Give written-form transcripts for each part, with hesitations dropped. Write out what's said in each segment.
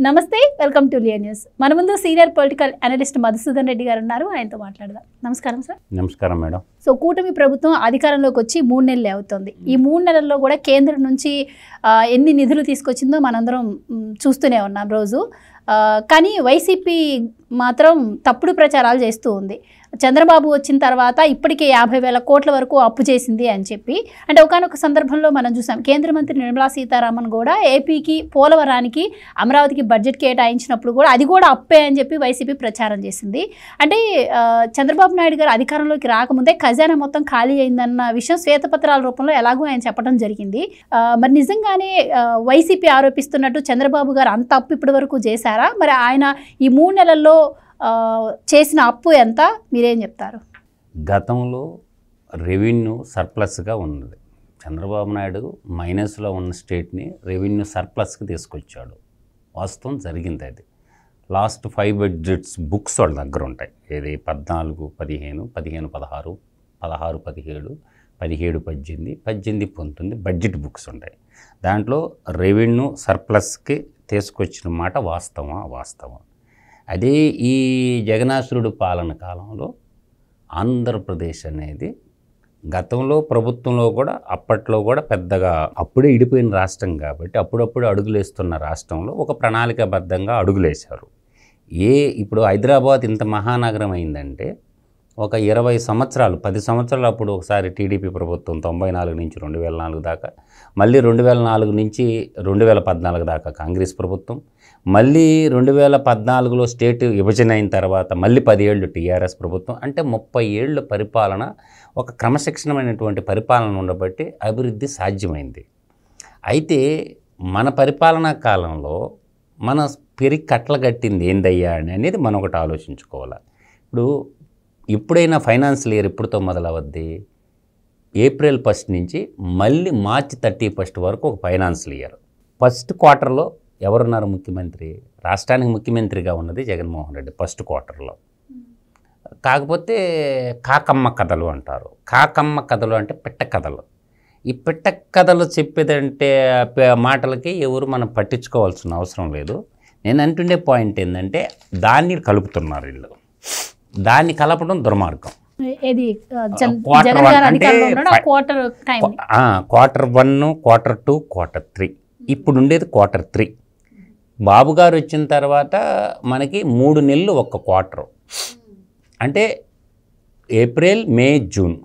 నమస్తే, welcome to Liya news. మన ముందు senior political analyst Madhusudan Reddy గారు ఉన్నారు. ఆయనతో మాట్లాడదాం. నమస్కారం సార్. నమస్కారం మేడం. సో కూటమి ప్రభుత్వం అధికారంలోకి వచ్చి 3 నెలలే అవుతుంది. ఈ 3 నెలల్లో కూడా కేంద్రం నుంచి ఎన్ని నిధులు తీసుకొచ్చిందో మనందరం చూస్తూనే ఉన్నాం రోజు. కానీ వైసీపీ మాత్రం తప్పుడు ప్రచారాలు చేస్తూ ఉంది. చంద్రబాబు వచ్చిన తర్వాత ఇప్పటికే 50,000 కోట్ల వరకు అప్పు చేసింది అని చెప్పి, అంటే ఒకానొక సందర్భంలో మనం చూసాం కేంద్ర మంత్రి నిర్మలా సీతారామన్ కూడా ఏపీకి పోలవరానికి అమరావతికి బడ్జెట్ కేటాయించినప్పుడు కూడా అది కూడా అప్పే అని చెప్పి వైసీపీ ప్రచారం చేసింది. అంటే చంద్రబాబు నాయుడు గారు అధికారంలోకి రాకముందే ఖజానా మొత్తం ఖాళీ అయిందన్న విషయం శ్వేతపత్రాల రూపంలో ఎలాగో ఆయన చెప్పడం జరిగింది. మరి నిజంగానే వైసీపీ ఆరోపిస్తున్నట్టు చంద్రబాబు గారు అంత అప్పు ఇప్పటి వరకు చేశారా? మరి ఆయన ఈ 3 నెలల్లో చేసిన అప్పు ఎంత, మీరేం చెప్తారు? గతంలో రెవెన్యూ సర్ప్లస్గా ఉన్నది. చంద్రబాబు నాయుడు మైనస్లో ఉన్న స్టేట్ని రెవెన్యూ సర్ప్లస్కి తీసుకొచ్చాడు. వాస్తవం జరిగింది. అది లాస్ట్ 5 బడ్జెట్స్ బుక్స్ వాళ్ళ దగ్గర ఉంటాయి. ఏది 14, 15, 16, 16, 16, 17, 17, 18, 18, 19 బడ్జెట్ బుక్స్ ఉంటాయి. దాంట్లో రెవెన్యూ సర్ప్లస్కి తీసుకొచ్చిన మాట వాస్తవం. అదే ఈ జగనాసురుడు పాలన కాలంలో ఆంధ్రప్రదేశ్ అనేది గతంలో ప్రభుత్వంలో కూడా అప్పట్లో కూడా పెద్దగా అప్పుడే ఇడిపోయిన రాష్ట్రం కాబట్టి అప్పుడప్పుడు అడుగులేస్తున్న రాష్ట్రంలో ఒక ప్రణాళికాబద్ధంగా అడుగులేశారు. ఇప్పుడు హైదరాబాద్ ఇంత మహానగరం అయిందంటే ఒక 20 సంవత్సరాలు 10 సంవత్సరాలు అప్పుడు ఒకసారి టీడీపీ ప్రభుత్వం 94 నుంచి 2004 దాకా, మళ్ళీ 2004 నుంచి 2014 దాకా కాంగ్రెస్ ప్రభుత్వం, మళ్ళీ 2014లో స్టేట్ విభజన అయిన తర్వాత మళ్ళీ 10 ఏళ్ళు టీఆర్ఎస్ ప్రభుత్వం. అంటే 30 ఏళ్ళ పరిపాలన, ఒక క్రమశిక్షణమైనటువంటి పరిపాలన ఉండబట్టి అభివృద్ధి సాధ్యమైంది. అయితే మన పరిపాలనా కాలంలో మన పెరిగి కట్టలు కట్టింది ఏందయ్యా అనేది మనం ఒకటి ఆలోచించుకోవాలి. ఎప్పుడైనా ఫైనాన్షియల్ ఇయర్ ఎప్పుడుతో మొదలవద్ది? ఏప్రిల్ 1 నుంచి మళ్ళీ మార్చి 31 వరకు ఒక ఫైనాన్షియల్ ఇయర్. ఫస్ట్ క్వార్టర్లో ఎవరున్నారు ముఖ్యమంత్రి? రాష్ట్రానికి ముఖ్యమంత్రిగా ఉన్నది జగన్మోహన్ రెడ్డి ఫస్ట్ క్వార్టర్లో. కాకపోతే కాకమ్మ కథలు అంటారు. కాకమ్మ కథలు అంటే పిట్ట కథలు. ఈ పిట్ట కథలు చెప్పేదంటే మాటలకి ఎవరు మనం పట్టించుకోవాల్సిన అవసరం లేదు. నేను అంటుండే పాయింట్ ఏంటంటే దాన్ని కలుపుతున్నారు వీళ్ళు. దాన్ని కలపడం దుర్మార్గం. Quarter 1, quarter 2, quarter 3. ఇప్పుడు ఉండేది క్వార్టర్ 3. బాబు గారు వచ్చిన తర్వాత మనకి 3 నెలలు ఒక్క క్వార్టరు. అంటే ఏప్రిల్, మే, జూన్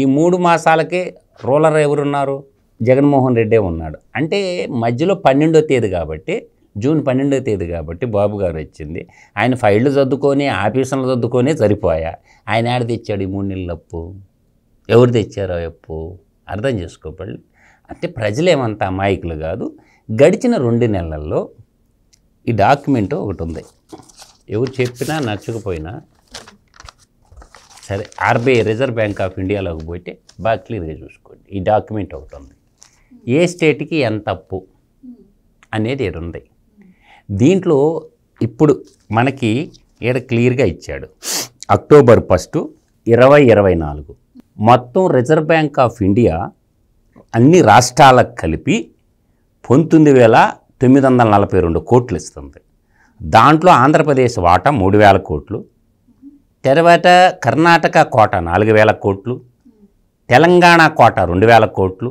ఈ 3 మాసాలకే రూలర్ ఎవరున్నారు? జగన్మోహన్ రెడ్డే ఉన్నాడు. అంటే మధ్యలో 12వ తేదీ కాబట్టి, జూన్ 12వ తేదీ కాబట్టి బాబు గారు వచ్చింది. ఆయన ఫైళ్ళు చదువుకొని ఆఫీసులు చదువుకొని సరిపోయా. ఆయన ఆడ తెచ్చాడు ఈ 3 నెలల అప్పు? ఎవరు తెచ్చారో అప్పు? అర్థం చేసుకోవాలి. అంటే ప్రజలేమంతా అమాయకులు కాదు. గడిచిన 2 నెలల్లో ఈ డాక్యుమెంట్ ఒకటి ఉంది. ఎవరు చెప్పినా నచ్చకపోయినా సరే, ఆర్బీఐ రిజర్వ్ బ్యాంక్ ఆఫ్ ఇండియాలోకి పోతే బాగా క్లియర్గా చూసుకోండి. ఈ డాక్యుమెంట్ ఒకటి ఉంది. ఏ స్టేట్కి ఎంత అప్పు అనేది ఏడు ఉంది. దీంట్లో ఇప్పుడు మనకి ఈడ క్లియర్గా ఇచ్చాడు. అక్టోబర్ 1, 2024 మొత్తం రిజర్వ్ బ్యాంక్ ఆఫ్ ఇండియా అన్ని రాష్ట్రాలకు కలిపి 19,942 కోట్లు ఇస్తుంది. దాంట్లో ఆంధ్రప్రదేశ్ వాటా 3,000 కోట్లు, తర్వాత కర్ణాటక కోటా 4,000 కోట్లు, తెలంగాణ కోటా 2,000 కోట్లు,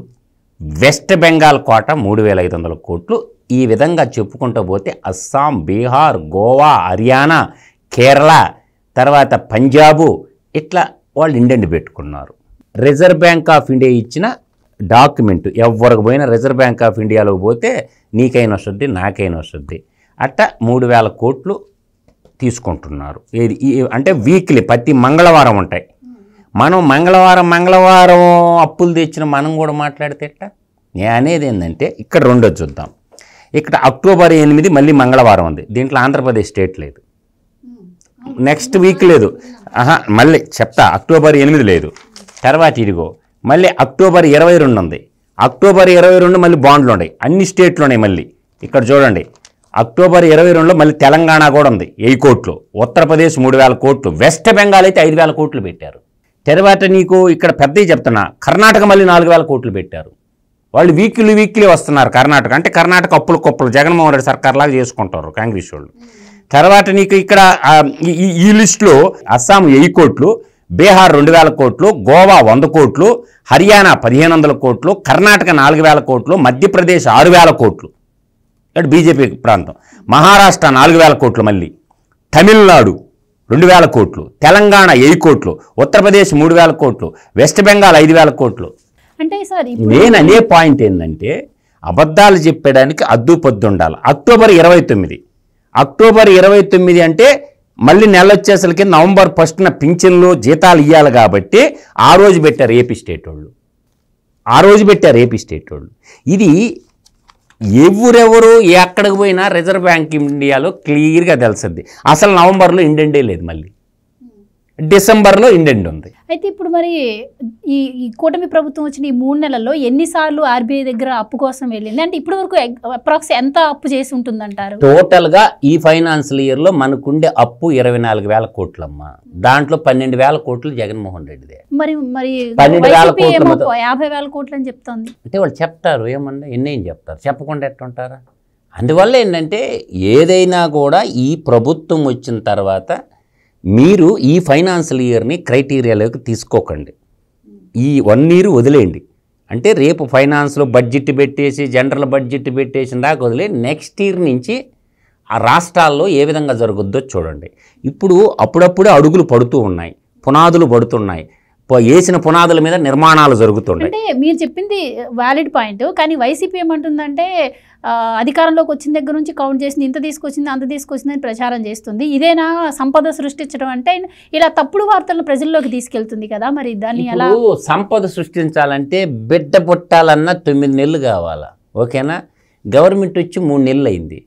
వెస్ట్ బెంగాల్ కోటా 3,500 కోట్లు. ఈ విధంగా చెప్పుకుంటూ పోతే అస్సాం, బీహార్, గోవా, హర్యానా, కేరళ, తర్వాత పంజాబు ఇట్లా వాళ్ళు ఇండెంట్ పెట్టుకున్నారు. రిజర్వ్ బ్యాంక్ ఆఫ్ ఇండియా ఇచ్చిన డాక్యుమెంట్ ఎవరికి పోయినా రిజర్వ్ బ్యాంక్ ఆఫ్ ఇండియాలోకి పోతే నీకైనా వస్తుంది, నాకైనా వస్తుంది. అట్టా 3,000 కోట్లు తీసుకుంటున్నారు. అంటే వీక్లీ ప్రతి మంగళవారం ఉంటాయి. మనం మంగళవారం అప్పులు తెచ్చిన మనం కూడా మాట్లాడితే ఎట్లా? నేను అనేది ఏంటంటే ఇక్కడ 2 చూద్దాం. ఇక్కడ అక్టోబర్ 8 మళ్ళీ మంగళవారం ఉంది. దీంట్లో ఆంధ్రప్రదేశ్ స్టేట్ లేదు. నెక్స్ట్ వీక్ లేదు. మళ్ళీ చెప్తా, అక్టోబర్ 8 లేదు. తర్వాత ఇదిగో మళ్ళీ అక్టోబర్ 22 ఉంది. అక్టోబర్ 22 మళ్ళీ బాండ్లు ఉన్నాయి. అన్ని స్టేట్లు ఉన్నాయి. మళ్ళీ ఇక్కడ చూడండి, అక్టోబర్ 22లో మళ్ళీ తెలంగాణ కూడా ఉంది 1000 కోట్లు, ఉత్తరప్రదేశ్ 3,000 కోట్లు, వెస్ట్ బెంగాల్ అయితే 5,000 కోట్లు పెట్టారు. తర్వాత నీకు ఇక్కడ పెద్దవి చెప్తున్నా, కర్ణాటక మళ్ళీ 4,000 కోట్లు పెట్టారు. వాళ్ళు వీక్లీ వస్తున్నారు కర్ణాటక. అంటే కర్ణాటక అప్పులు కుప్పలు జగన్మోహన్ రెడ్డి సర్కార్ లాగా చేసుకుంటారు కాంగ్రెస్ వాళ్ళు. తర్వాత నీకు ఇక్కడ ఈ లిస్టులో అస్సాం 1000 కోట్లు, బీహార్ 2000 కోట్లు, గోవా 100 కోట్లు, హర్యానా 1500 కోట్లు, కర్ణాటక 4000 కోట్లు, మధ్యప్రదేశ్ 6000 కోట్లు, ఇక్కడ బీజేపీ ప్రాంతం, మహారాష్ట్ర 4000 కోట్లు, మళ్ళీ తమిళనాడు 2000 కోట్లు, తెలంగాణ 1000 కోట్లు, ఉత్తరప్రదేశ్ 3000 కోట్లు, వెస్ట్ బెంగాల్ 5000 కోట్లు. అంటే సార్ నేను అనే పాయింట్ ఏంటంటే అబద్ధాలు చెప్పడానికి అద్దు పొద్దు ఉండాలి. అక్టోబర్ 29 అంటే మళ్ళీ నెల వచ్చేసరికి నవంబర్ 1న పింఛన్లు జీతాలు ఇవ్వాలి కాబట్టి ఆ రోజు పెట్టారు ఏపీ స్టేట్ వాళ్ళు. ఇది ఎవరెవరు ఎక్కడికి పోయినా రిజర్వ్ బ్యాంక్ ఇండియాలో క్లియర్గా తెలుస్తుంది. అసలు నవంబర్లో ఇండెండే లేదు, మళ్ళీ డిసెంబర్లో ఇండెండ్ ఉంది. అయితే ఇప్పుడు మరి ఈ కూటమి ప్రభుత్వం వచ్చిన ఈ 3 నెలల్లో ఎన్నిసార్లు ఆర్బీఐ దగ్గర అప్పు కోసం వెళ్ళింది? అంటే ఇప్పటి వరకు అప్రాక్స్ ఎంత అప్పు చేసి ఉంటుందంటారు? టోటల్గా ఈ ఫైనాన్షియల్ ఇయర్లో మనకుండే అప్పు 24,000 కోట్లమ్మా. దాంట్లో 12,000 కోట్లు జగన్మోహన్ రెడ్డిదే. మరి 12,000 కోట్లు 50,000 కోట్లు అని చెప్తోంది. అంటే వాళ్ళు చెప్తారు ఏమన్నా, ఎన్నేం చెప్తారు, చెప్పకుండా ఎట్టుంటారా? అందువల్ల ఏంటంటే ఏదైనా కూడా ఈ ప్రభుత్వం వచ్చిన తర్వాత మీరు ఈ ఫైనాన్షియల్ ఇయర్ని క్రైటీరియాలోకి తీసుకోకండి. ఈ 1 ఇయర్ వదిలేయండి. అంటే రేపు ఫైనాన్స్లో బడ్జెట్ పెట్టేసి జనరల్ బడ్జెట్ పెట్టేసిన దాకా వదిలే నెక్స్ట్ ఇయర్ నుంచి ఆ రాష్ట్రాల్లో ఏ విధంగా జరుగుద్దో చూడండి. ఇప్పుడు అప్పుడప్పుడే అడుగులు పడుతూ ఉన్నాయి, పునాదులు పడుతున్నాయి, వేసిన పునాదుల మీద నిర్మాణాలు జరుగుతున్నాయి. అంటే మీరు చెప్పింది వ్యాలిడ్ పాయింట్. కానీ వైసీపీ ఏమంటుందంటే అధికారంలోకి వచ్చిన దగ్గర నుంచి కౌంట్ చేసింది, ఇంత తీసుకొచ్చింది అంత తీసుకొచ్చింది అని ప్రచారం చేస్తుంది. ఇదేనా సంపద సృష్టించడం అంటే? ఇలా తప్పుడు వార్తలను ప్రజల్లోకి తీసుకెళ్తుంది కదా, మరి దాన్ని ఎలా? సంపద సృష్టించాలంటే బిడ్డ పుట్టాలన్నా 9 నెలలు కావాలా, ఓకేనా? గవర్నమెంట్ వచ్చి 3 నెలలు అయింది.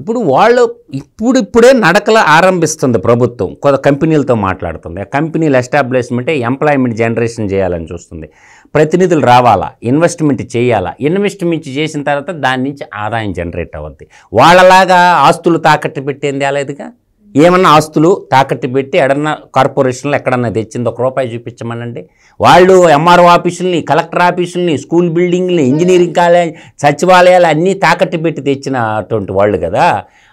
ఇప్పుడు వాళ్ళు ఇప్పుడిప్పుడే నడకలు ఆరంభిస్తుంది ప్రభుత్వం. కొంత కంపెనీలతో మాట్లాడుతుంది. ఆ కంపెనీలు ఎస్టాబ్లిష్మెంట్ ఎంప్లాయ్మెంట్ జనరేషన్ చేయాలని చూస్తుంది. ప్రతినిధులు రావాలా, ఇన్వెస్ట్మెంట్ చేయాలా, ఇన్వెస్ట్మెంట్ చేసిన తర్వాత దాని నుంచి ఆదాయం జనరేట్ అవుద్ది. వాళ్ళలాగా ఆస్తులు తాకట్టు పెట్టేంది లేదుగా. ఏమన్నా ఆస్తులు తాకట్టు పెట్టి ఎడన్నా కార్పొరేషన్లో ఎక్కడన్నా తెచ్చింది ₹1 చూపించమనండి. వాళ్ళు ఎంఆర్ఓ ఆఫీసుల్ని, కలెక్టర్ ఆఫీసుల్ని, స్కూల్ బిల్డింగ్ని, ఇంజనీరింగ్ కాలేజ్, సచివాలయాలు అన్నీ తాకట్టు పెట్టి తెచ్చిన అటువంటి వాళ్ళు కదా.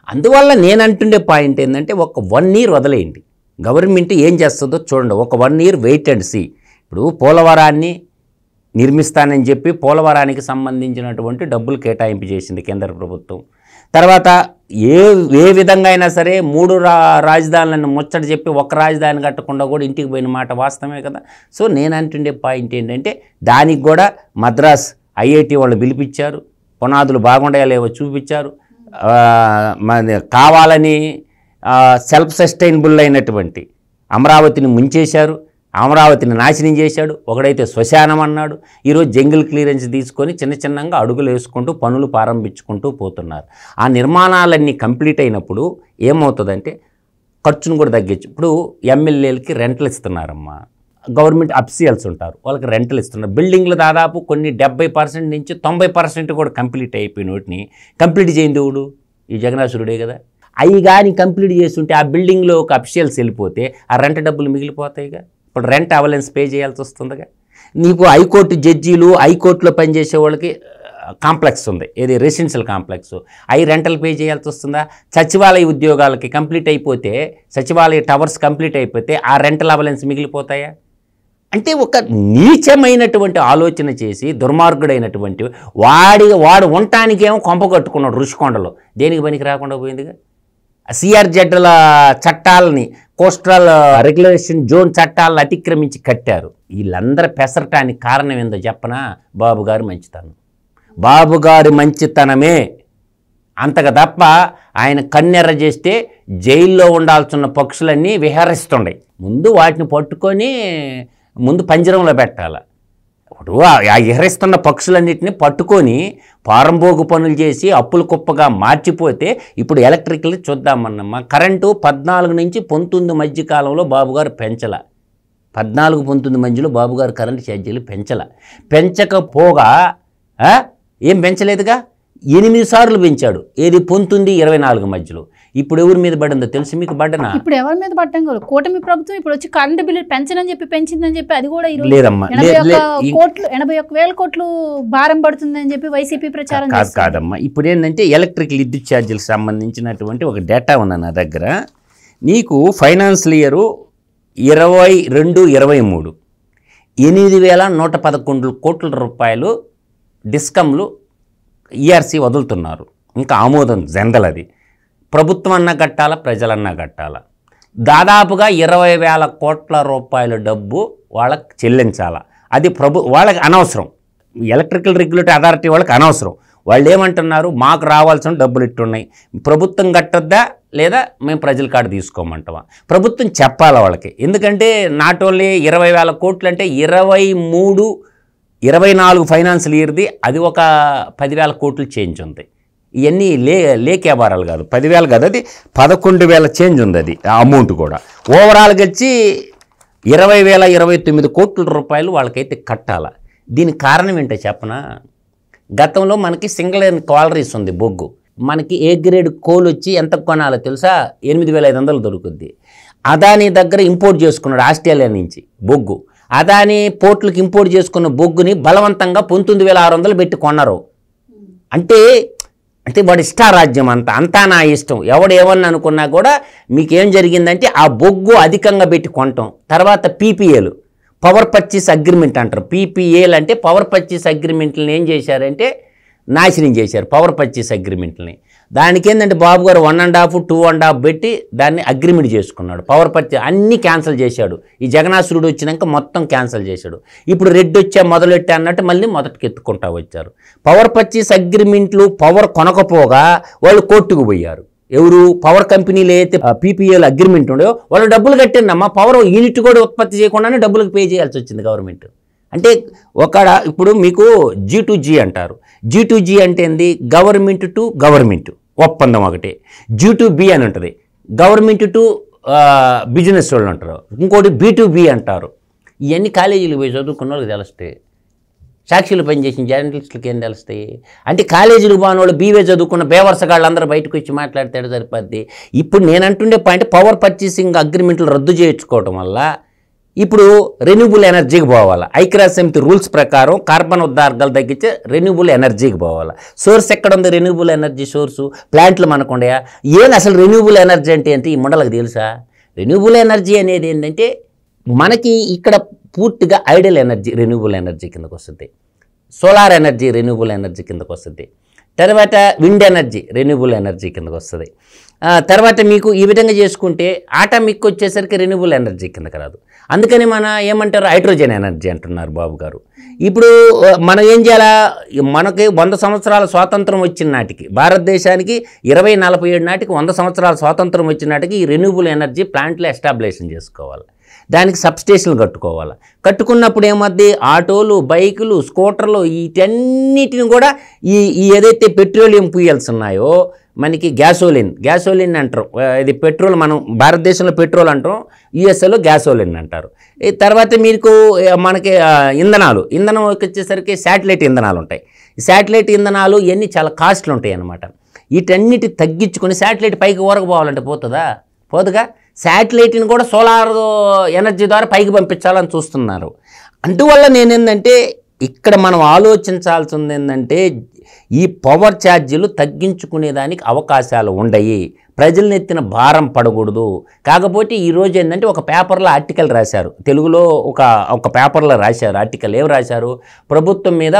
అందువల్ల నేను అంటుండే పాయింట్ ఏంటంటే ఒక 1 ఇయర్ వదిలేయండి. గవర్నమెంట్ ఏం చేస్తుందో చూడండి. ఒక 1 ఇయర్ వెయిట్ అండ్ సీ. ఇప్పుడు పోలవరాన్ని నిర్మిస్తానని చెప్పి పోలవరానికి సంబంధించినటువంటి డబ్బులు కేటాయింపు చేసింది కేంద్ర ప్రభుత్వం. తర్వాత ఏ విధంగా అయినా సరే 3 రాజధానులను ముచ్చట చెప్పి ఒక రాజధాని కట్టకుండా కూడా ఇంటికి పోయిన మాట వాస్తవమే కదా. సో నేను అంటుండే పాయింట్ ఏంటంటే దానికి కూడా మద్రాస్ ఐఐటి వాళ్ళు పిలిపించారు, పునాదులు బాగుండాయో లేవో చూపించారు. కావాలని సెల్ఫ్ సస్టైనబుల్ అయినటువంటి అమరావతిని ముంచేశారు, అమరావతిని నాశనం చేశాడు. ఒకడైతే శ్మశానం అన్నాడు. ఈరోజు జంగిల్ క్లియరెన్స్ తీసుకొని చిన్నగా అడుగులు వేసుకుంటూ పనులు ప్రారంభించుకుంటూ పోతున్నారు. ఆ నిర్మాణాలన్నీ కంప్లీట్ అయినప్పుడు ఏమవుతుందంటే ఖర్చును కూడా తగ్గించు. ఇప్పుడు ఎమ్మెల్యేలకి రెంట్లు ఇస్తున్నారమ్మా, గవర్నమెంట్ అఫీషియల్స్ ఉంటారు, వాళ్ళకి రెంట్లు ఇస్తున్నారు. బిల్డింగ్లు దాదాపు కొన్ని 70% నుంచి 90% కూడా కంప్లీట్ అయిపోయిన వాటిని కంప్లీట్ చేయింది ఎవడు? ఈ జగన్నాసురుడే కదా. అవి కానీ కంప్లీట్ చేస్తుంటే ఆ బిల్డింగ్లో ఒక అఫీషియల్స్ వెళ్ళిపోతే ఆ రెంట్ డబ్బులు మిగిలిపోతాయిగా. ఇప్పుడు రెంట్ అవలెన్స్ పే చేయాల్సి వస్తుందిగా. నీకు హైకోర్టు జడ్జీలు, హైకోర్టులో పనిచేసే వాళ్ళకి కాంప్లెక్స్ ఉంది, ఏది రెసిడెన్షియల్ కాంప్లెక్స్, అవి రెంటల్ పే చేయాల్సి వస్తుందా? సచివాలయ ఉద్యోగాలకి కంప్లీట్ అయిపోతే, సచివాలయ టవర్స్ కంప్లీట్ అయిపోతే ఆ రెంటల్ అవలెన్స్ మిగిలిపోతాయా? అంటే ఒక నీచమైనటువంటి ఆలోచన చేసి దుర్మార్గుడైనటువంటి వాడు ఉండటానికేమో కొంప కట్టుకున్నాడు ఋషికొండలో. దేనికి పనికి రాకుండా పోయిందిగా. సిఆర్జెడ్ల చట్టాలని, కోస్టల్ రెగ్యులేషన్ జోన్ చట్టాలను అతిక్రమించి కట్టారు. వీళ్ళందరూ పెసరటానికి కారణం ఏందో చెప్పనా? బాబుగారి మంచితనం. బాబుగారి మంచితనమే అంతగా తప్ప ఆయన కన్నెర్ర చేస్తే జైల్లో ఉండాల్సిన పక్షులన్నీ విహరిస్తుండే. ముందు వాటిని పట్టుకొని ముందు పంజరంలో పెట్టాలి. ఇప్పుడు ఆ విహరిస్తున్న పక్షులన్నింటినీ పట్టుకొని పారంభోగు పనులు చేసి అప్పుల కుప్పగా మార్చిపోతే ఇప్పుడు ఎలక్ట్రికల్ చూద్దామన్నమ్మా. కరెంటు 14 నుంచి 19 మధ్య కాలంలో బాబుగారు పెంచల. 14-19 మధ్యలో బాబుగారు కరెంటు ఛార్జీలు పెంచకపోగా ఏం పెంచలేదుగా. 8 సార్లు పెంచాడు. ఏది 19-24 మధ్యలో. ఇప్పుడు ఎవరి మీద పడిందో తెలుసు మీకు? పడ్డనా? ఇప్పుడు ఎవరి మీద పడ్డం కాదు, కూటమి ప్రభుత్వం ఇప్పుడు వచ్చి కరెంట్ బిల్లు పెంచనని చెప్పి పెంచిందని చెప్పి అది కూడా ఈరోజు లేదమ్మా, 81,000 కోట్లు భారం పడుతుందని చెప్పి వైసీపీ ప్రచారం కాదమ్మా. ఇప్పుడు ఏంటంటే ఎలక్ట్రిక్ విద్యుత్ ఛార్జీలకు సంబంధించినటువంటి ఒక డేటా ఉంది నా దగ్గర. నీకు ఫైనాన్షియల్ ఇయర్ 22-23 8,111 కోట్ల రూపాయలు డిస్కమ్లు ఈఆర్సీ వదులుతున్నారు. ఇంకా ఆమోదం జనరల్. అది ప్రభుత్వం అన్నా కట్టాలా, ప్రజలన్నా కట్టాలా. దాదాపుగా 20,000 కోట్ల రూపాయల డబ్బు వాళ్ళకి చెల్లించాలా. అది వాళ్ళకి అనవసరం, ఎలక్ట్రికల్ రెగ్యులేటరీ అథారిటీ వాళ్ళకి అనవసరం. వాళ్ళు ఏమంటున్నారు, మాకు రావాల్సిన డబ్బులు ఇట్టున్నాయి, ప్రభుత్వం కట్టొద్దా లేదా మేము ప్రజల కాడ తీసుకోమంటావా? ప్రభుత్వం చెప్పాలా వాళ్ళకి. ఎందుకంటే నాట్ ఓన్లీ 20,000 కోట్లు అంటే 23-24 ఫైనాన్షియల్ ఇయర్ది అది ఒక 10,000 కోట్లు చేంజ్ ఉంది. ఇవన్నీ లేక్ వ్యాపారాలు కాదు, 10,000 కాదు, అది 11,000 చేంజ్ ఉంది. అది అమౌంట్ కూడా ఓవరాల్గా వచ్చి 20,029 కోట్ల రూపాయలు వాళ్ళకైతే కట్టాల. దీనికి కారణం ఏంటో చెప్పనా? గతంలో మనకి సింగిల్ క్వాలరీస్ ఉంది బొగ్గు. మనకి ఏ గ్రేడ్ కోల్ వచ్చి ఎంత కొనాలో తెలుసా? 8,500 దొరుకుద్ది. అదాని దగ్గర ఇంపోర్ట్ చేసుకున్నాడు ఆస్ట్రేలియా నుంచి బొగ్గు. అదాని పోర్ట్లకు ఇంపోర్ట్ చేసుకున్న బొగ్గుని బలవంతంగా 19,600 పెట్టి కొన్నారు. అంటే వాడి ఇష్టారాజ్యం అంతా నా ఇష్టం. ఎవడు ఏమన్నా అనుకున్నా కూడా మీకేం జరిగిందంటే ఆ బొగ్గు అధికంగా పెట్టి కొనటం. తర్వాత పీపీఏలు, పవర్ పర్చేస్ అగ్రిమెంట్ అంటారు. పీపీఏలు అంటే పవర్ పర్చేస్ అగ్రిమెంట్లను ఏం చేశారంటే నాశనం చేశారు పవర్ పర్చేస్ అగ్రిమెంట్లని. దానికి ఏంటంటే బాబు గారు 1.5, 2.5 పెట్టి దాన్ని అగ్రిమెంట్ చేసుకున్నాడు. పవర్ పర్చేస్ అన్నీ క్యాన్సిల్ చేశాడు. ఈ జగన్నాసురుడు వచ్చినాక మొత్తం క్యాన్సిల్ చేశాడు. ఇప్పుడు రెడ్డి వచ్చా మొదలెట్టా అన్నట్టు మళ్ళీ మొదటికి ఎత్తుకుంటా వచ్చారు. పవర్ పర్చేస్ అగ్రిమెంట్లు పవర్ కొనకపోగా వాళ్ళు కోర్టుకు పోయారు. ఎవరు? పవర్ కంపెనీలు అయితే పీపీఏలు అగ్రిమెంట్ ఉండేవో వాళ్ళు డబ్బులు కట్టిందమ్మా. పవర్ యూనిట్ కూడా ఉత్పత్తి చేయకుండానే డబ్బులకు పే చేయాల్సి వచ్చింది గవర్నమెంట్. అంటే ఇప్పుడు మీకు G2G అంటారు. G2G అంటే ఏంది? గవర్నమెంట్ టు గవర్నమెంట్ ఒప్పందం ఒకటి. G2B అని ఉంటుంది, గవర్నమెంట్ టు బిజినెస్ వాళ్ళు అంటారు. ఇంకోటి B2B అంటారు. ఇవన్నీ కాలేజీలు పోయి చదువుకున్న వాళ్ళకి తెలుస్తాయి. సాక్షులు పనిచేసిన జర్నలిస్టులకి ఏం తెలుస్తాయి? అంటే కాలేజీలు పోని వాళ్ళు బీవే చదువుకున్న బేవర్సగాళ్ళు అందరూ బయటకు వచ్చి మాట్లాడితే సరిపోద్ది. ఇప్పుడు నేను అంటుండే పాయింట్, పవర్ పర్చేసింగ్ అగ్రిమెంట్లు రద్దు చేయించుకోవడం వల్ల ఇప్పుడు రెన్యూబుల్ ఎనర్జీకి పోవాలి. ఐక్యరాజ్య సమితి రూల్స్ ప్రకారం కార్బన్ ఉద్గారాలు తగ్గించే రెన్యూబుల్ ఎనర్జీకి పోవాలి. సోర్స్ ఎక్కడ ఉంది? రెన్యూబుల్ ఎనర్జీ సోర్సు ప్లాంట్లు మనకు ఉండయా? ఏం అసలు రెన్యూబుల్ ఎనర్జీ అంటే ఏంటి? ఈ మండలకు తెలుసా? రెన్యూబుల్ ఎనర్జీ అనేది ఏంటంటే మనకి ఇక్కడ పూర్తిగా ఐడల్ ఎనర్జీ రెన్యూబుల్ ఎనర్జీ కిందకు వస్తుంది. సోలార్ ఎనర్జీ రెన్యూబుల్ ఎనర్జీ కిందకు వస్తుంది. తర్వాత విండ్ ఎనర్జీ రెన్యూబుల్ ఎనర్జీ కిందకు వస్తుంది. తర్వాత మీకు ఈ విధంగా చేసుకుంటే ఆటమిక్ వచ్చేసరికి రెన్యూబుల్ ఎనర్జీ కిందకి రాదు. అందుకని మన ఏమంటారు, హైడ్రోజన్ ఎనర్జీ అంటున్నారు బాబు గారు. ఇప్పుడు మనం ఏం చేయాలా? మనకి 100 సంవత్సరాల స్వాతంత్రం వచ్చిన నాటికి, భారతదేశానికి 2047 నాటికి 100 సంవత్సరాల స్వాతంత్రం వచ్చిన నాటికి ఈ రెన్యూబుల్ ఎనర్జీ ప్లాంట్లు ఎస్టాబ్లిషన్ చేసుకోవాలి. దానికి సబ్స్టేషన్లు కట్టుకోవాలి. కట్టుకున్నప్పుడు ఏమద్ది? ఆటోలు, బైకులు, స్కూటర్లు వీటన్నిటిని కూడా ఈ ఏదైతే పెట్రోలియం ఫ్యూయల్స్ ఉన్నాయో, మనకి గ్యాసోలిన్ అంటారు. ఇది పెట్రోల్, మనం భారతదేశంలో పెట్రోల్ అంటాం, యుఎస్ఏలో గ్యాసోలిన్ అంటారు. తర్వాత మీకు మనకి ఇంధనం వచ్చేసరికి శాటిలైట్ ఇంధనాలు ఉంటాయి. ఈ శాటిలైట్ ఇంధనాలు ఇవన్నీ చాలా కాస్ట్లు ఉంటాయి అన్నమాట. వీటన్నిటి తగ్గించుకొని శాటిలైట్ పైకి ఊరకపోవాలంటే పోదుగా. శాటిలైట్ని కూడా సోలార్ ఎనర్జీ ద్వారా పైకి పంపించాలని చూస్తున్నారు. అందువల్ల నేనేందంటే ఇక్కడ మనం ఆలోచించాల్సింది ఏంటంటే ఈ పవర్ ఛార్జీలు తగ్గించుకునేదానికి అవకాశాలు ఉండయి. ప్రజలను ఎత్తిన భారం పడకూడదు. కాకపోతే ఈరోజు ఏంటంటే ఒక పేపర్లో ఆర్టికల్ రాశారు, తెలుగులో ఒక పేపర్లో రాశారు ఆర్టికల్. ఏం రాశారు? ప్రభుత్వం మీద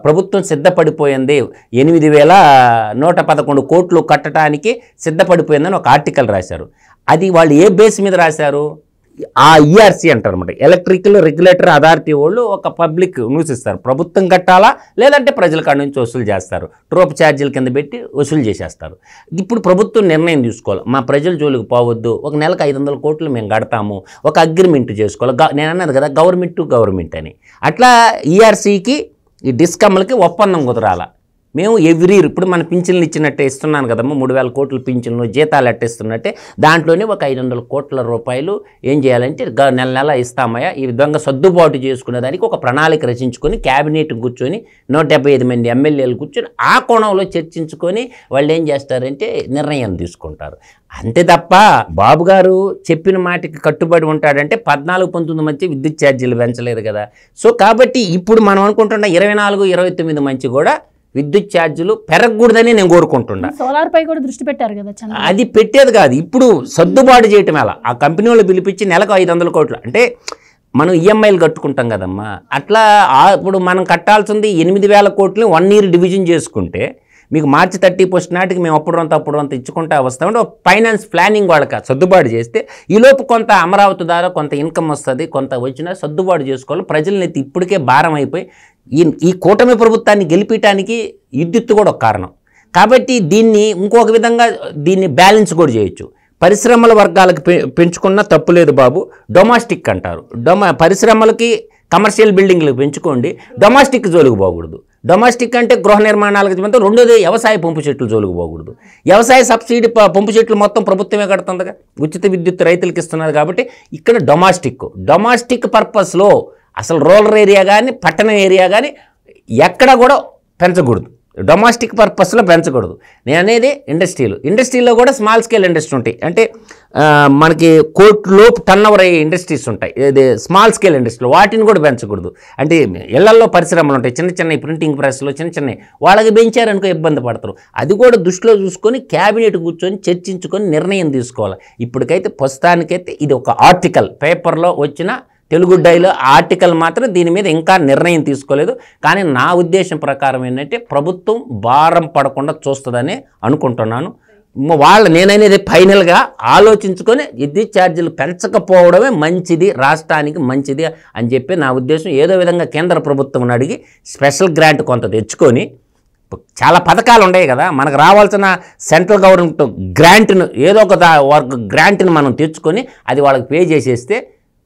ప్రభుత్వం సిద్ధపడిపోయింది, 8,111 కోట్లు కట్టడానికి సిద్ధపడిపోయిందని ఒక ఆర్టికల్ రాశారు. అది వాళ్ళు ఏ బేస్ మీద రాశారు? ఆ ఈఆర్సీ అంటారు అన్నమాట, ఎలక్ట్రికల్ రెగ్యులేటరీ అథారిటీ వాళ్ళు ఒక పబ్లిక్ న్యూస్ ఇస్తారు. ప్రభుత్వం కట్టాలా లేదంటే ప్రజల కాడ నుంచి వసూలు చేస్తారు. ట్రోప్ ఛార్జీల కింద పెట్టి వసూలు చేసేస్తారు. ఇప్పుడు ప్రభుత్వం నిర్ణయం తీసుకోవాలి, మా ప్రజల జోలికి పోవద్దు, ఒక నెలకు 500 కోట్లు మేము కడతాము, ఒక అగ్రిమెంట్ చేసుకోవాలి. నేను అన్నది కదా గవర్నమెంట్ టు గవర్నమెంట్ అని. అట్లా ఈఆర్సీకి ఈ డిస్కమ్లకి ఒప్పందం కుదరాల. మేము ఎవ్రీ ఇప్పుడు మన పింఛన్లు ఇచ్చినట్టే ఇస్తున్నాను కదమ్మా, 3,000 కోట్ల పింఛన్లు జీతాలు అట్టేస్తున్నట్టే దాంట్లోనే ఒక 500 కోట్ల రూపాయలు ఏం చేయాలంటే నెల నెల ఇస్తామయ్యా, ఈ విధంగా సర్దుబాటు చేసుకునేదానికి ఒక ప్రణాళిక రచించుకొని క్యాబినెట్ కూర్చొని 175 మంది ఎమ్మెల్యేలు కూర్చొని ఆ కోణంలో చర్చించుకొని వాళ్ళు ఏం చేస్తారంటే నిర్ణయం తీసుకుంటారు. అంతే తప్ప బాబు గారు చెప్పిన మాటకి కట్టుబడి ఉంటాడంటే 14-19 మధ్య విద్యుత్ ఛార్జీలు పెంచలేదు కదా. సో కాబట్టి ఇప్పుడు మనం అనుకుంటున్న 24-29 మంచి కూడా విద్యుత్ ఛార్జీలు పెరగకూడదని నేను కోరుకుంటున్నా. సోలార్ పై కూడా దృష్టి పెట్టారు కదా చంద్రబాబు. అది పెట్టేది కాదు, ఇప్పుడు సర్దుబాటు చేయటం ఎలా, ఆ కంపెనీ వాళ్ళు పిలిపించి నెలకు 500 కోట్లు అంటే మనం ఈఎంఐలు కట్టుకుంటాం కదమ్మా, అట్లా ఇప్పుడు మనం కట్టాల్సింది 8,000 కోట్లు 1 ఇయర్ డివిజన్ చేసుకుంటే మీకు మార్చి 31 నాటికి మేము అప్పుడు అంత ఇచ్చుకుంటా వస్తామంటే ఫైనాన్స్ ప్లానింగ్ వాళ్ళకి సర్దుబాటు చేస్తే ఈలోపు కొంత అమరావతి ద్వారా కొంత ఇన్కమ్ వస్తుంది, కొంత వచ్చినా సర్దుబాటు చేసుకోవాలి. ప్రజల్ని ఇప్పటికే భారం అయిపోయి ఈ కూటమి ప్రభుత్వాన్ని గెలిపించడానికి విద్యుత్తు కూడా ఒక కారణం. కాబట్టి దీన్ని ఇంకొక విధంగా దీన్ని బ్యాలెన్స్ కూడా చేయొచ్చు. పరిశ్రమల వర్గాలకు పెంచుకున్న తప్పులేదు బాబు, డొమాస్టిక్ అంటారు. పరిశ్రమలకి కమర్షియల్ బిల్డింగ్లు పెంచుకోండి, డొమాస్టిక్ జోలికి పోకూడదు. డొమాస్టిక్ అంటే గృహ నిర్మాణాలకు చెప్తే రెండోది వ్యవసాయ పంపు చెట్లు జోలికి పోకూడదు. వ్యవసాయ సబ్సిడీ పంపు చెట్లు మొత్తం ప్రభుత్వమే కడుతుందిగా, ఉచిత విద్యుత్ రైతులకు ఇస్తున్నది. కాబట్టి ఇక్కడ డొమాస్టిక్ పర్పస్లో అసలు రూరల్ ఏరియా కానీ పట్టణ ఏరియా కానీ ఎక్కడ కూడా పెంచకూడదు, డొమాస్టిక్ పర్పస్లో పెంచకూడదు. నేను అనేది ఇండస్ట్రీలో కూడా స్మాల్ స్కేల్ ఇండస్ట్రీ ఉంటాయి, అంటే మనకి కోట్లోపు టర్నోవర్ అయ్యే ఇండస్ట్రీస్ ఉంటాయి, ఇది స్మాల్ స్కేల్ ఇండస్ట్రీలో వాటిని కూడా పెంచకూడదు. అంటే ఇళ్లల్లో పరిశ్రమలు ఉంటాయి, చిన్న ప్రింటింగ్ ప్రెస్లో చిన్న వాళ్ళకి పెంచారనుకో ఇబ్బంది పడతారు. అది కూడా దృష్టిలో చూసుకొని క్యాబినెట్ కూర్చొని చర్చించుకొని నిర్ణయం తీసుకోవాలి. ఇప్పటికైతే ప్రస్తుతానికైతే ఇది ఒక ఆర్టికల్ పేపర్లో వచ్చిన తెలుగు డైలో ఆర్టికల్ మాత్రం దీని మీద ఇంకా నిర్ణయం తీసుకోలేదు. కానీ నా ఉద్దేశం ప్రకారం ఏంటంటే ప్రభుత్వం భారం పడకుండా చూస్తుందని అనుకుంటున్నాను. నేననేది ఫైనల్గా ఆలోచించుకొని విద్యుత్ ఛార్జీలు పెంచకపోవడమే మంచిది, రాష్ట్రానికి మంచిది అని చెప్పి నా ఉద్దేశం. ఏదో విధంగా కేంద్ర ప్రభుత్వం అడిగి స్పెషల్ గ్రాంట్ కొంత తెచ్చుకొని, చాలా పథకాలు ఉన్నాయి కదా మనకు రావాల్సిన సెంట్రల్ గవర్నమెంట్ గ్రాంట్ను ఏదో ఒక గ్రాంట్ని మనం తెచ్చుకొని అది వాళ్ళకి పే చేసేస్తే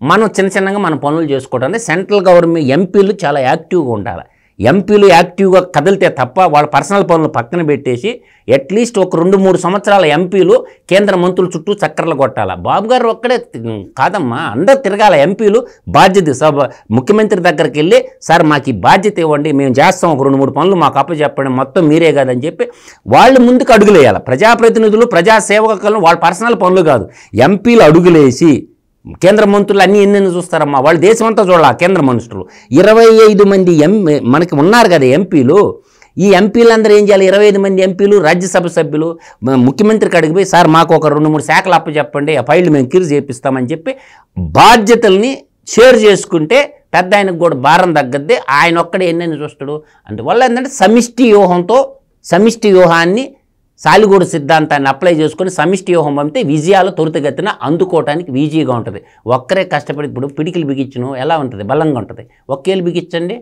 మనం చిన్నగా మన పనులు చేసుకోవడానికి సెంట్రల్ గవర్నమెంట్ ఎంపీలు చాలా యాక్టివ్గా ఉండాలి. ఎంపీలు యాక్టివ్గా కదిలితే తప్ప వాళ్ళ పర్సనల్ పనులు పక్కన పెట్టేసి అట్లీస్ట్ ఒక 2-3 సంవత్సరాల ఎంపీలు కేంద్ర మంత్రుల చుట్టూ చక్కర్లు కొట్టాలి. బాబు గారు ఒక్కడే కాదమ్మా, అందరూ తిరగాల. ఎంపీలు బాధ్యత ముఖ్యమంత్రి దగ్గరికి వెళ్ళి సార్ మాకు ఈ బాధ్యత ఇవ్వండి, మేము చేస్తాం, ఒక 2-3 పనులు మాకు అప్పచెప్పండి, మొత్తం మీరే కాదని చెప్పి వాళ్ళు ముందుకు అడుగులేయాలి. ప్రజాప్రతినిధులు ప్రజాసేవకులు వాళ్ళ పర్సనల్ పనులు కాదు, ఎంపీలు అడుగులేసి కేంద్ర మంత్రులు ఎన్ని చూస్తారమ్మా, వాళ్ళు దేశమంతా చూడాలి. కేంద్ర మంత్రులు 25 మంది మనకి ఉన్నారు కదా ఎంపీలు. ఈ ఎంపీలందరూ ఏం చేయాలి, 25 మంది ఎంపీలు రాజ్యసభ సభ్యులు ముఖ్యమంత్రికి అడిగిపోయి సార్ మాకు ఒక 2-3 శాఖలు అప్పచెప్పండి, ఆ ఫైళ్ళు మేము క్లియర్ చేపిస్తామని చెప్పి బాధ్యతల్ని షేర్ చేసుకుంటే పెద్ద ఆయనకు కూడా భారం తగ్గద్ది. ఆయన ఒక్కడే ఎన్నెన్ని చూస్తాడు. అందువల్ల ఏంటంటే సమిష్టి వ్యూహాన్ని సాలిగూడు సిద్ధాంతాన్ని అప్లై చేసుకొని సమిష్టి వ్యూహం పంపితే విజయాలు త్వరితగతిన అందుకోవడానికి ఈజీగా ఉంటుంది. ఒక్కరే కష్టపడి ఇప్పుడు పిడికిలు బిగించను ఎలా ఉంటుంది, బలంగా ఉంటుంది. ఒక్కేళ్ళు బిగించండి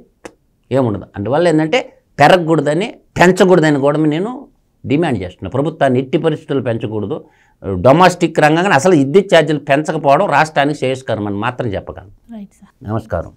ఏముండదు. అందువల్ల ఏంటంటే పెంచకూడదని కూడా నేను డిమాండ్ చేస్తున్నాను. ప్రభుత్వాన్ని ఎట్టి పరిస్థితులు పెంచకూడదు. డొమాస్టిక్ రంగంగా అసలు విద్యుత్ ఛార్జీలు పెంచకపోవడం రాష్ట్రానికి శ్రేయస్కరం అని మాత్రం చెప్పగలను. రైట్ సార్, నమస్కారం.